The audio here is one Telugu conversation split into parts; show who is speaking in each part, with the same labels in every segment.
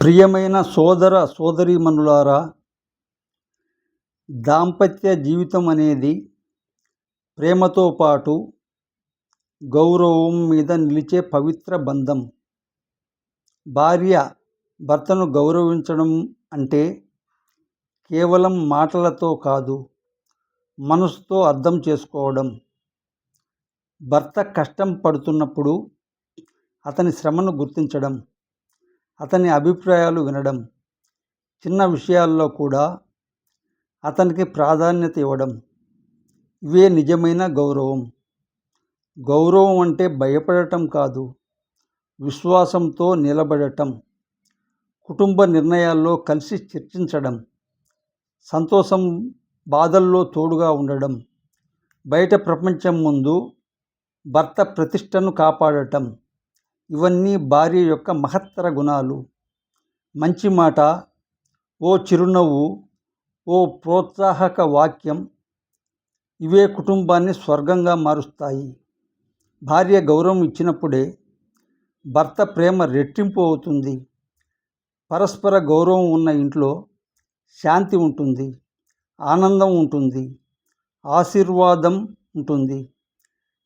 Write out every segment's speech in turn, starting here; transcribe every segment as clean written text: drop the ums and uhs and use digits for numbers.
Speaker 1: ప్రియమైన సోదర సోదరీమణులారా, దాంపత్య జీవితం అనేది ప్రేమతో పాటు గౌరవం మీద నిలిచే పవిత్ర బంధం. భార్య భర్తను గౌరవించడం అంటే కేవలం మాటలతో కాదు, మనసుతో అర్థం చేసుకోవడం. భర్త కష్టం పడుతున్నప్పుడు అతని శ్రమను గుర్తించడం, అతని అభిప్రాయాలు వినడం, చిన్న విషయాల్లో కూడా అతనికి ప్రాధాన్యత ఇవ్వడం. ఇవే నిజమైన గౌరవం. గౌరవం అంటే భయపడటం కాదు, విశ్వాసంతో నిలబడటం, కుటుంబ నిర్ణయాల్లో కలిసి చర్చించడం, సంతోషం బాధల్లో తోడుగా ఉండడం, బయట ప్రపంచం ముందు భర్త ప్రతిష్టను కాపాడటం. ఇవన్నీ భార్య యొక్క మహత్తర గుణాలు. మంచి మాట, ఓ చిరునవ్వు, ఓ ప్రోత్సాహక వాక్యం, ఇవే కుటుంబాన్ని స్వర్గంగా మారుస్తాయి. భార్య గౌరవం ఇచ్చినప్పుడే భర్త ప్రేమ రెట్టింపు అవుతుంది. పరస్పర గౌరవం ఉన్న ఇంట్లో శాంతి ఉంటుంది, ఆనందం ఉంటుంది, ఆశీర్వాదం ఉంటుంది.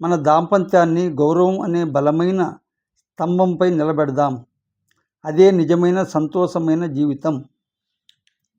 Speaker 1: మన దాంపత్యాన్ని గౌరవం అనే బలమైన స్తంభంపై నిలబెడదాం. అదే నిజమైన సంతోషమైన జీవితం.